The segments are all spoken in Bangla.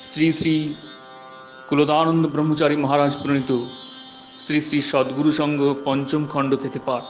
শ্রী শ্রী কুলদানন্দ ব্রহ্মচারী মহারাজ প্রণীত শ্রী শ্রী সদ্গুরু সংঘ পঞ্চম খণ্ড থেকে পাঠ।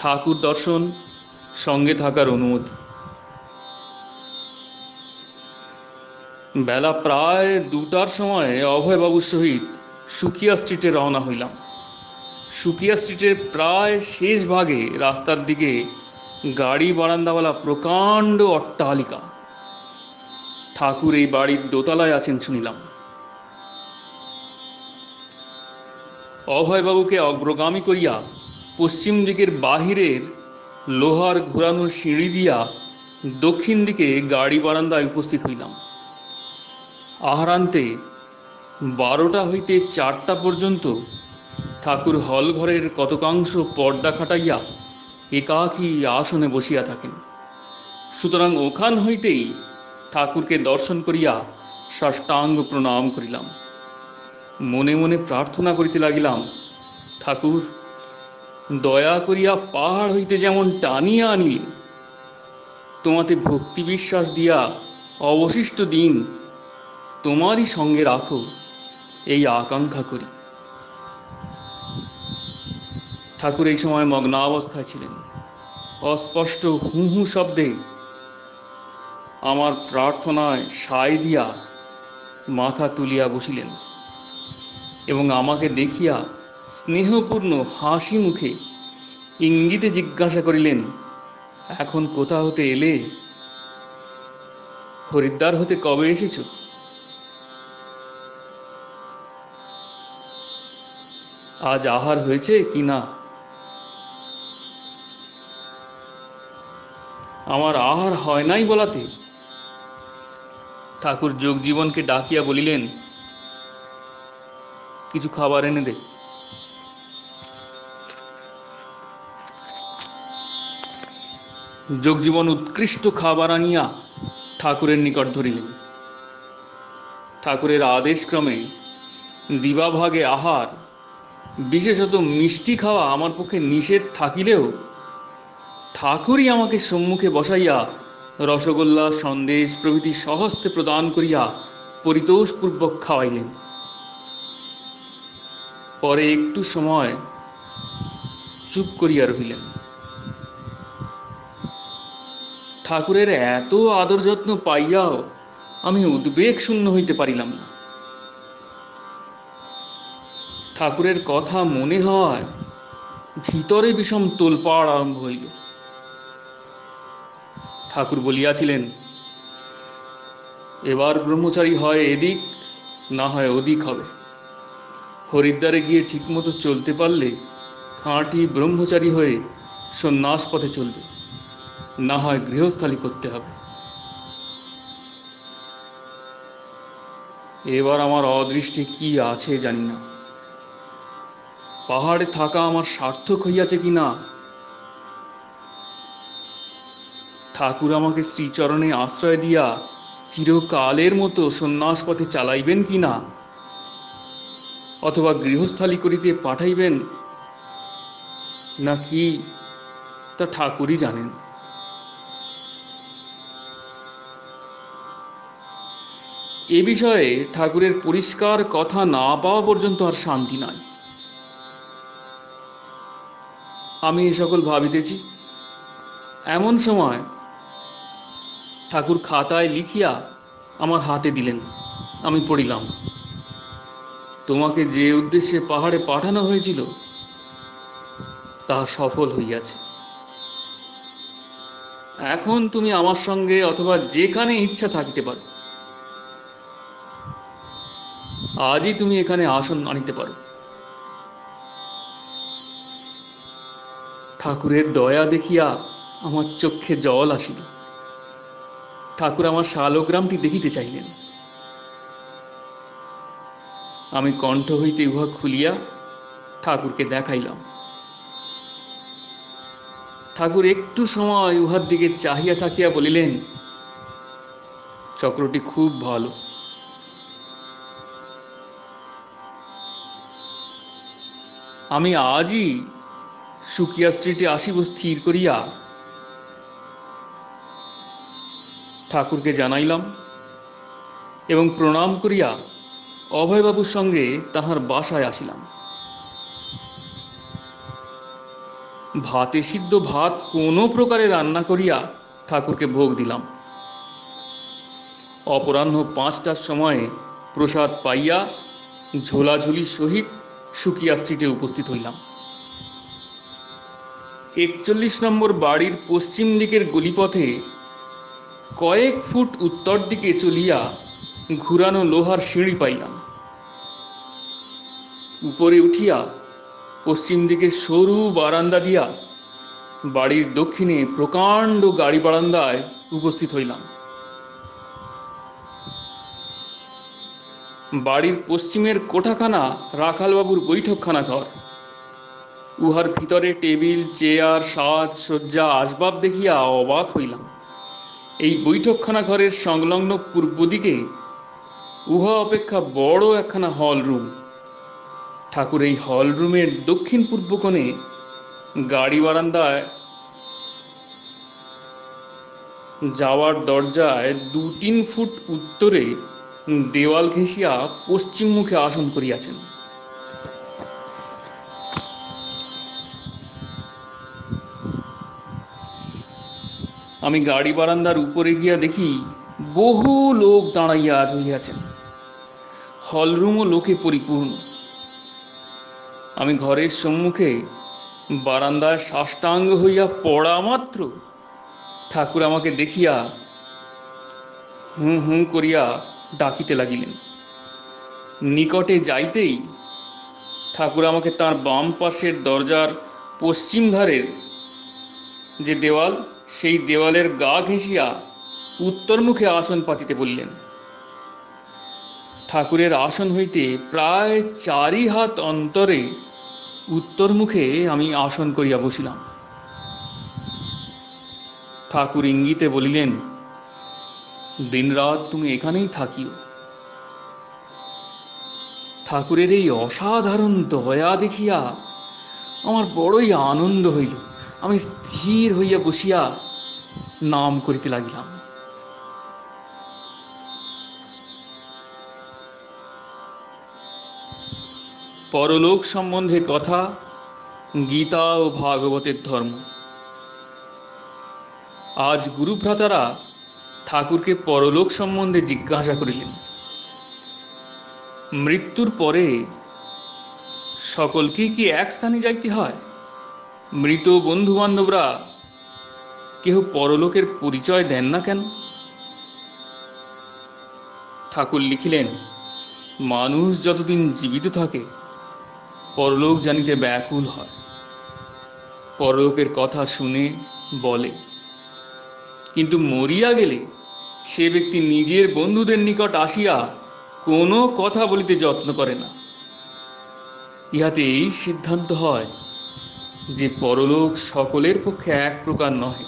ঠাকুর দর্শন, সঙ্গে থাকার অনুমতি। বেলা প্রায় 2টার সময় অভয়বাবুর সহিত সুকিয়া স্ট্রিটে রওনা হইলাম। সুকিয়া স্ট্রিটের প্রায় শেষ ভাগে রাস্তার দিকে গাড়ি বারান্দাওয়ালা প্রকাণ্ড অট্টালিকা। ঠাকুর এই বাড়ির দোতলায় আছেন শুনিলাম। অভয়বাবুকে অগ্রগামী করিয়া পশ্চিম দিকের বাহিরের লোহার ঘোরানো সিঁড়ি দিয়া দক্ষিণ দিকে গাড়ি বারান্দায় উপস্থিত হইলাম। আহারান্তে 12টা হইতে 4টা পর্যন্ত ঠাকুর হলঘরের কতকাংশ পর্দা খাটাইয়া একাকী আসনে বসিয়া থাকেন। সুতরাং ওখান হইতেই ঠাকুরকে দর্শন করিয়া সাষ্টাঙ্গ প্রণাম করিলাম। মনে মনে প্রার্থনা করিতে লাগিলাম, ঠাকুর দয়া করিয়া পাহাড় হইতে যেমন টানিয়া আনিলে, তোমাতে ভক্তি বিশ্বাস দিয়া অবশিষ্ট দিন তোমারই সঙ্গে রাখো, এই আকাঙ্ক্ষা করি। ঠাকুর এই সময় মগ্নাবস্থায় ছিলেন। অস্পষ্ট হু হু শব্দে আমার প্রার্থনায় সায় দিয়া মাথা তুলিয়া বসিলেন এবং আমাকে দেখিয়া স্নেহপূর্ণ হাসি মুখে ইঙ্গিতে জিজ্ঞাসা করিলেন, এখন কোথা হতে এলে? হরিদ্বার হতে কবে এসেছ? আজ আহার হয়েছে কি না? আমার আহার হয় নাই বলাতে ঠাকুর যোগজীবনকে ডাকিয়া বলিলেন, কিছু খাবার এনে দে। যোগজীবন উৎকৃষ্ট খাবার আনিয়া ঠাকুরের নিকট ধরিলেন। ঠাকুরের আদেশক্রমে দিবাভাগে আহার, বিশেষত মিষ্টি খাওয়া আমার পক্ষে নিষেধ থাকিলেও ঠাকুরই আমাকে সম্মুখে বসাইয়া রসগোল্লা, সন্দেশ প্রভৃতি সহস্তে প্রদান করিয়া পরিতোষপূর্বক খাওয়াইলেন। পরে একটু সময় চুপ করিয়া রহিলেন। ঠাকুরের এত আদর যত্ন পাইয়াও আমি উদ্বেগ শূন্য হইতে পারিলাম না। ঠাকুরের কথা মনে হওয়ায় ভিতরে বিষম তোলপাড় আরম্ভ হইল। ঠাকুর বলিয়াছিলেন, এবার ব্রহ্মচারী হয় এদিক, না হয় ওদিক হবে। হরিদ্বারে গিয়ে ঠিকমতো চলতে পারলে খাঁটি ব্রহ্মচারী হয়ে সন্ন্যাস পথে চলবে, না হয় গৃহস্থালী করতে হবে। এবার আমার অদৃষ্টে কি আছে জানি না। পাহাড়ে থাকা আমার সার্থক হইয়াছে কিনা, ঠাকুর আমাকে শ্রীচরণে আশ্রয় দিয়া চিরকালের মতো সন্ন্যাস পথে চালাইবেন কিনা, অথবা গৃহস্থালী করিতে পাঠাইবেন না কি, তা ঠাকুরই জানেন। এ বিষয়ে ঠাকুরের পরিষ্কার কথা না পাওয়া পর্যন্ত আর শান্তি নাই। আমি এ সকল ভাবিতেছি, এমন সময় ঠাকুর খাতায় লিখিয়া আমার হাতে দিলেন। আমি পড়িলাম, তোমাকে যে উদ্দেশ্যে পাহাড়ে পাঠানো হয়েছিল তা সফল হইয়াছে। এখন তুমি আমার সঙ্গে অথবা যেখানে ইচ্ছা থাকিতে পারো। আজই তুমি এখানে আসন আনিতে পারো। ঠাকুরের দয়া দেখিয়া আমার চক্ষে জল আসিল। ঠাকুর আমার শালগ্রামটি দেখিতে চাইলেন। আমি কণ্ঠ হইতে উহা খুলিয়া ঠাকুরকে দেখাইলাম। ঠাকুর একটু সময় উহার দিকে চাহিয়া থাকিয়া বলিলেন, চক্রটি খুব ভালো। আমি আজই সুকিয়া স্ট্রিটে আসিব স্থির করিয়া ঠাকুরকে জানাইলাম এবং প্রণাম করিয়া অভয়বাবুর সঙ্গে তাহার বাসায় আসিলাম। ভাতে সিদ্ধ ভাত কোনো প্রকারে রান্না করিয়া ঠাকুরকে ভোগ দিলাম। অপরাহ্ন 5টার সময়ে প্রসাদ পাইয়া ঝোলাঝুলি সহিত সুকিয়া স্ট্রিটে উপস্থিত হইলাম। 41 নম্বর বাড়ির পশ্চিম দিকের গলিপথে কয়েক ফুট উত্তর দিকে চলিয়া ঘুরানো লোহার সিঁড়ি পাইলাম। উপরে উঠিয়া পশ্চিম দিকে সরু বারান্দা দিয়া বাড়ির দক্ষিণে প্রকাণ্ড গাড়ি বারান্দায় উপস্থিত হইলাম। বাড়ির পশ্চিমের কোঠাখানা রাখালবাবুর বৈঠকখানা ঘর। উহার ভিতরে টেবিল চেয়ার সাজ সজ্জা আসবাব দেখিয়া অবাক হইলাম। এই বৈঠকখানা ঘরের সংলগ্ন পূর্ব দিকে উহা অপেক্ষা বড় একখানা হল রুম। ঠাকুর এই হল রুমের দক্ষিণ পূর্ব কোণে গাড়ি বারান্দায় যাওয়ার দরজায় 2-3 ফুট উত্তরে দেওয়াল ঘেঁষিয়া পশ্চিম মুখে আসন করিয়াছেন। আমি গাড়ি বারান্দার উপরে গিয়া দেখি বহু লোক দাঁড়াইয়া হইয়াছেন। হলরুমও লোকে পরিপূর্ণ। আমি ঘরের সম্মুখে বারান্দায় সাষ্টাঙ্গ হইয়া পড়া মাত্র ঠাকুর আমাকে দেখিয়া হুঁ হুঁ করিয়া ডাকিতে লাগিলেন। নিকটে যাইতেই ঠাকুর আমাকে তাঁর বাম পাশের দরজার পশ্চিম ধারের যে দেওয়াল, সেই দেওয়ালের গা ঘেঁষিয়া উত্তর মুখে আসন পাতিতে বললেন। ঠাকুরের আসন হইতে প্রায় 4 হাত অন্তরে উত্তর মুখে আমি আসন করিয়া বসিলাম। ঠাকুর ইঙ্গিতে বলিলেন, দিনরাত তুমি এখানেই থাকিও। ঠাকুরের এই অসাধারণ দয়া দেখিয়া আমার বড়ই আনন্দ হইল। আমি স্থির হইয়া বসিয়া নাম করিতে লাগিলাম। পরলোক সম্বন্ধে কথা, গীতা ও ভাগবতের ধর্ম। আজ গুরুভ্রাতারা ঠাকুরকে পরলোক সম্বন্ধে জিজ্ঞাসা করিলেন। মৃত্যুর পরে সকলকেই কি এক স্থানে যাইতে হয়? মৃত বন্ধু বান্ধবরা কেহ পরলোকের পরিচয় দেন না কেন? ঠাকুর লিখিলেন, মানুষ যতদিন জীবিত থাকে পরলোক জানিতে ব্যাকুল হয়, পরলোকের কথা শুনে বলে, কিন্তু মরিয়া গেলে সে ব্যক্তি নিজের বন্ধুদের নিকট আসিয়া কোনো কথা বলিতে যত্ন করে না। ইহাতে এই সিদ্ধান্ত হয় যে পরলোক সকলের পক্ষে এক প্রকার নহে।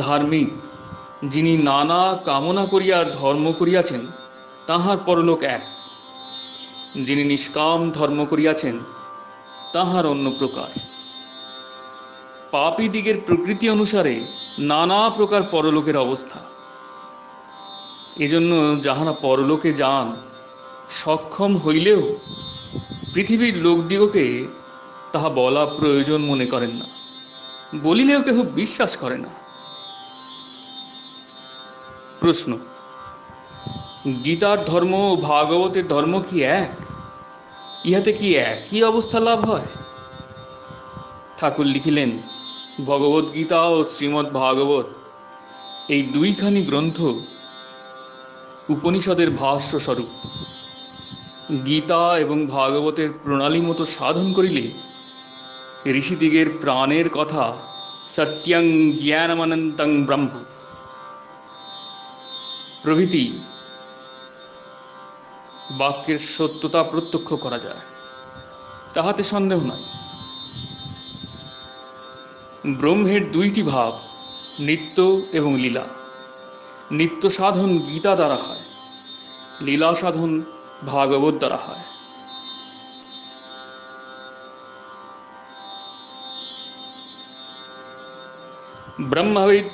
ধার্মিক যিনি নানা কামনা করিয়া ধর্ম করিয়াছেন তাহার পরলোক এক, যিনি নিষ্কাম ধর্ম করিয়াছেন তাহার অন্য প্রকার। পাপী দিগের প্রকৃতি অনুসারে নানা প্রকার পরলোকের অবস্থা। এজন্য যাহারা পরলোকে যান সক্ষম হইলেও পৃথিবীর লোকদিগকে তাহা বলা প্রয়োজন মনে করেন না, বলিলেও কেহ বিশ্বাস করে না। প্রশ্ন, গীতার ধর্ম ও ভাগবতের ধর্ম কি এক? ইহাতে কি একই অবস্থা লাভ হয়? ঠাকুর লিখিলেন, ভগবদ গীতা ও শ্রীমদ্ ভাগবত এই দুইখানি গ্রন্থ উপনিষদের ভাষ্য স্বরূপ। গীতা এবং ভাগবতের প্রণালী মতো সাধন করিলে ঋষিদিগের প্রাণের কথা সত্যং জ্ঞানমনন্তং ব্রহ্ম প্রভৃতি বাক্যের সত্যতা প্রত্যক্ষ করা যায়, তাহাতে সন্দেহ নাই। ব্রহ্মের দুইটি ভাব, নিত্য এবং লীলা। নিত্য সাধন গীতা দ্বারা হয়, লীলা সাধন ভাগবত দ্বারা হয়। ব্রহ্মবিদ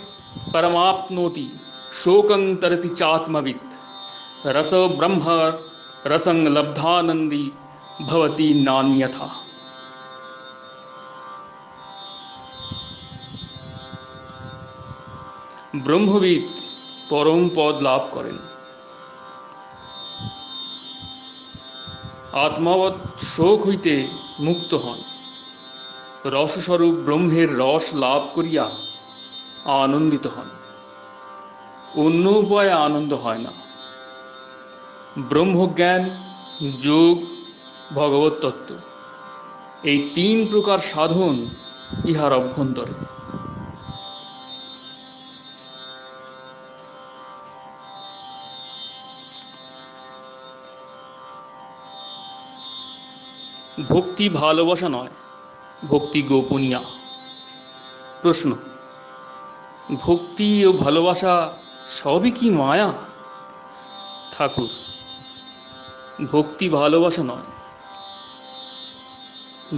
परमाप्नोति शोकं तरति चात्मवित् रस ब्रह्म रसं लब्धानंदी भवति नान्यथा। ব্রহ্মবিদ পরম পদ লাভ করেন, আত্মাবৎ শোক হইতে মুক্ত হন, রসস্বরূপ ব্রহ্মের রস লাভ করিয়া আনন্দিত হন। অন্য উপায়ে আনন্দ হয় না। ব্রহ্মজ্ঞান, যোগ, ভগবত তত্ত্ব এই তিন প্রকার সাধন ইহার অভ্যন্তরে। ভক্তি ভালোবাসা নয়, ভক্তি গোপনীয়া। প্রশ্ন: ভক্তি ও ভালোবাসা সবই কি মায়া? ঠাকুর: ভক্তি ভালোবাসা নয়।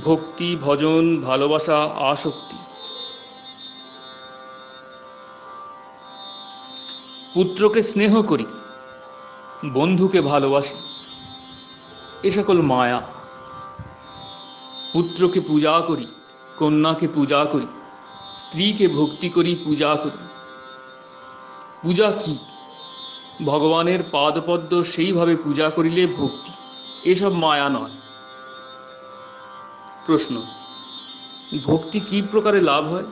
ভক্তি, ভজন, ভালোবাসা আসক্তি। পুত্রকে স্নেহ করি, বন্ধুকে ভালোবাসি, এ সকল মায়া। পুত্রকে পূজা করি, কন্যাকে পূজা করি, স্ত্রীকে ভক্তি করি, পূজা করি। পূজা কি? ভগবানের পাদপদ্ম সেইভাবে পূজা করিলে ভক্তি, এসব মায়া নয়। প্রশ্ন: ভক্তি কি প্রকারে লাভ হয়?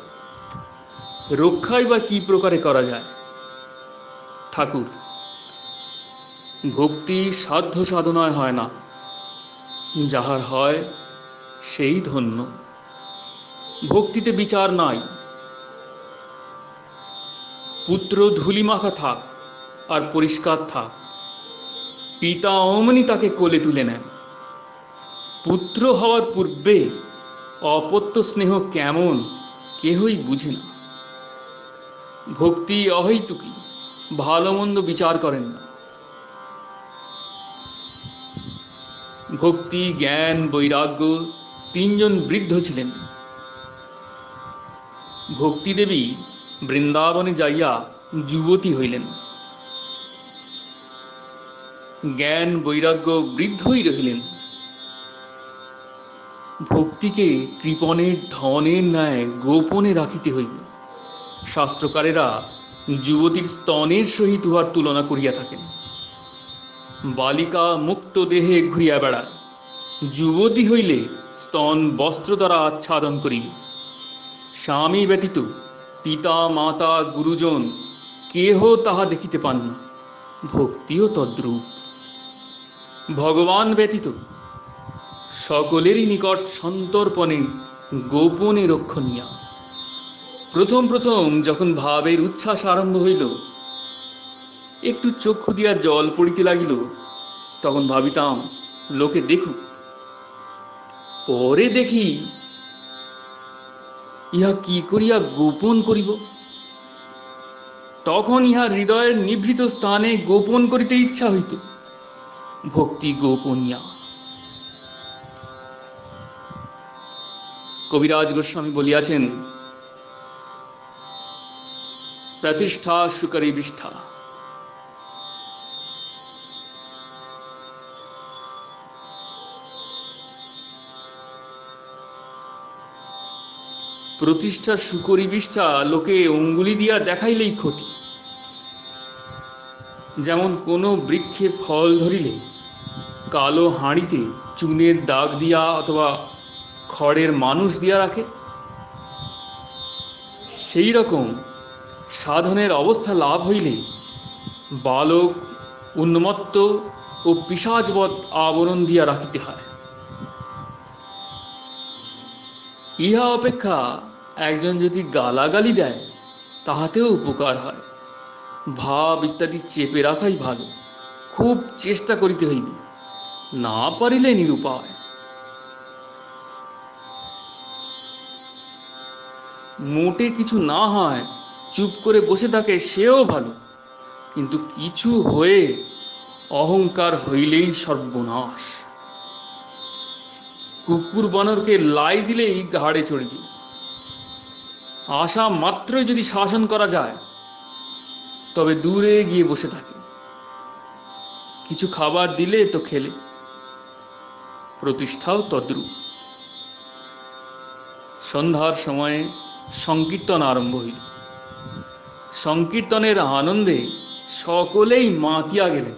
রক্ষাই বা কি প্রকারে করা যায়? ঠাকুর: ভক্তি সাধ্য সাধনায় হয় না, যাহার হয় সেই ধন্য। ভক্তিতে বিচার নাই। পুত্র ধুলিমাখা থাক আর পরিষ্কার থাক, পিতা অমনি তাকে কোলে তুলে নেন। পুত্র হওয়ার পূর্বে অপত্য স্নেহ কেমন কেহই বুঝে না। ভক্তি অহৈতুকী, ভালো মন্দ বিচার করেন না। ভক্তি, জ্ঞান, বৈরাগ্য তিনজন বৃদ্ধ ছিলেন। ভক্তি দেবী বৃন্দাবনে যাইয়া যুবতী হইলেন। জ্ঞান বৈরাগ্য বৃদ্ধই রহিলেন। ভক্তিকে কৃপণের ধনের ন্যায় গোপনে রাখিতে হইবে। শাস্ত্রকারেরা যুবতীর স্তনের সহিত উহার তুলনা করিয়া থাকেন। বালিকা মুক্ত দেহে ঘুরিয়া বেড়ায়, যুবতী হইলে স্তন বস্ত্র দ্বারা আচ্ছাদন করিবে। স্বামী ব্যতীত পিতা মাতা গুরুজন কেহ তাহা দেখিতে পান না। ভক্তিও তদ্রূপ। ভগবান ব্যতীত সকলেরই নিকট সন্তর্পণে গোপনে রক্ষণীয়া। প্রথম প্রথম যখন ভাবের উচ্ছ্বাস আরম্ভ হইল, একটু চক্ষু দিয়া জল পড়িতে লাগিল, তখন ভাবিতাম লোকে দেখুক। পরে দেখি ইহা কি করিয়া গোপন করিব। তখন ইহা হৃদয়ের নিভৃত স্থানে গোপন করিতে ইচ্ছা হইত। ভক্তি গোপনীয়া। কবিরাজ গোস্বামী বলিয়াছেন, প্রতিষ্ঠা সুকরি বিষ্ঠা। প্রতিষ্ঠা সুকরি বিষ্ঠা লোকে অঙ্গুলি দিয়া দেখাইলেই ক্ষতি। যেমন কোনো বৃক্ষে ফল ধরিলে কালো হাঁড়িতে চুনের দাগ দিয়া অথবা খড়ের মানুষ দিয়া রাখে, সেই রকম সাধনের অবস্থা লাভ হইলে বালক, উন্মত্ত ও পিশাচবৎ আবরণ দিয়া রাখিতে হয়। ইহা অপেক্ষা একজন যদি গালাগালি দেয়, তাহাতেও উপকার হয়। ভাব ইত্যাদি চেপে রাখাই ভালো। খুব চেষ্টা করিতে হইবে, না পারিলে নিরুপায়। মোটে কিছু না হয় চুপ করে বসে থাকে, সেও ভালো। কিন্তু কিছু হয়ে অহংকার হইলেই সর্বনাশ। কুকুর বানরকে লাই দিলেই ঘাড়ে চড়বে। আশা মাত্রই যদি শাসন করা যায়, তবে দূরে গিয়ে বসে থাকে। কিছু খাবার দিলে তো খেলে। প্রতিষ্ঠাও তদ্রূপ। সন্ধ্যার সময়ে সংকীর্তন আরম্ভ হইল। সংকীর্তনের আনন্দে সকলেই মাতিয়া গেলেন।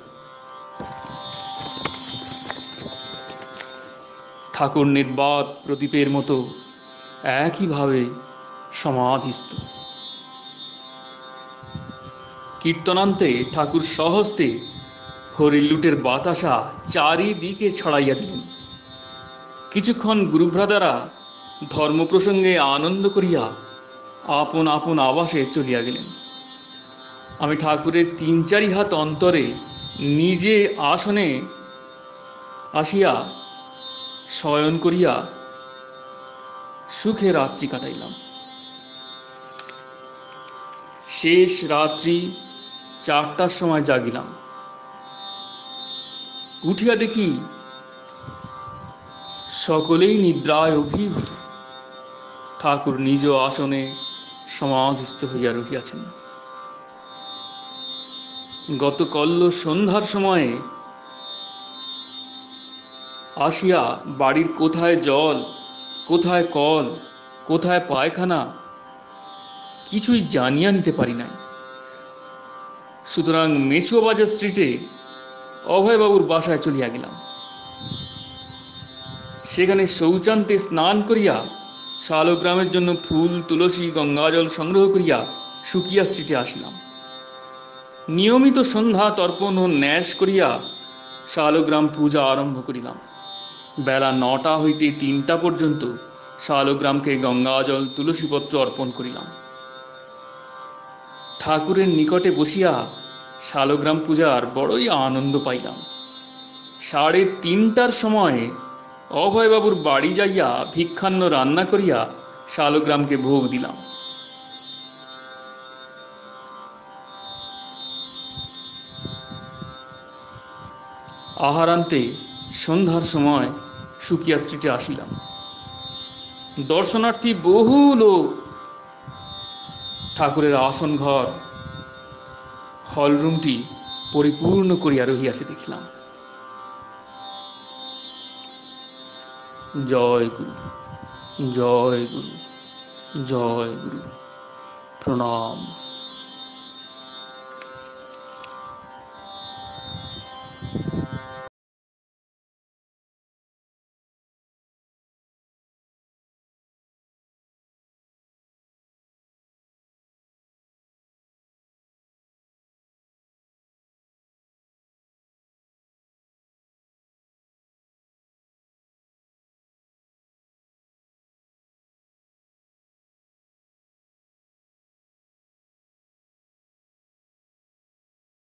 ঠাকুর নির্বাত প্রদীপের মতো একইভাবে সমাধিস্থ। কীর্তনান্তে ঠাকুর স্বহস্তে হরিলুটের বাতাসা চারিদিকে ছড়াইয়া দিলেন। কিছুক্ষণ গুরুভ্রাতারা ধর্ম প্রসঙ্গে আনন্দ করিয়া আপন আপন আবাসে চলিয়া গেলেন। আমি ঠাকুরের ৩-৪ হাত অন্তরে নিজে আসনে আসিয়া শয়ন করিয়া সুখে রাত্রি কাটাইলাম। শেষ রাত্রি ৪টার সময় জাগিলাম। উঠিয়া দেখি সকলেই নিদ্রায় অভিভূত। ঠাকুর নিজ আসনে সমাধিস্থ হইয়া রহিয়াছেন। গতকল্য সন্ধ্যার সময়ে আসিয়া বাড়ির কোথায় জল, কোথায় কল, কোথায় পায়খানা কিছুই জানিয়া নিতে পারি নাই। সুতরাং মেচুয়াবাজার স্ট্রিটে অভয়বাবুর বাসায় চলিয়া গেলাম। সেখানে শৌচান্তে স্নান করিয়া শালগ্রামের জন্য ফুল, তুলসী, গঙ্গাজল সংগ্রহ করিয়া সুকিয়া স্ট্রিটে আসিলাম। নিয়মিত সন্ধ্যা তর্পণ ও ন্যাস করিয়া শালগ্রাম পূজা আরম্ভ করিলাম। বেলা ৯টা হইতে ৩টা পর্যন্ত শালগ্রামকে গঙ্গাজল, তুলসীপত্র অর্পণ করিলাম। ঠাকুরের নিকটে বসিয়া শালগ্রাম পূজার বড়ই আনন্দ পাইলাম। ৩:৩০টার সময় অভয়বাবুর বাড়ি যাইয়া ভিক্ষান্ন রান্না করিয়া শালগ্রামকে ভোগ দিলাম। আহারান্তে সন্ধ্যার সময় সুকিয়া স্ট্রিটে আসিলাম। দর্শনার্থী বহু লোক ঠাকুরের আসন ঘর, হলরুমটি পরিপূর্ণ করিয়া রহিয়াছে দেখিলাম। জয় গুরু, জয় গুরু, জয় গুরু, প্রণাম।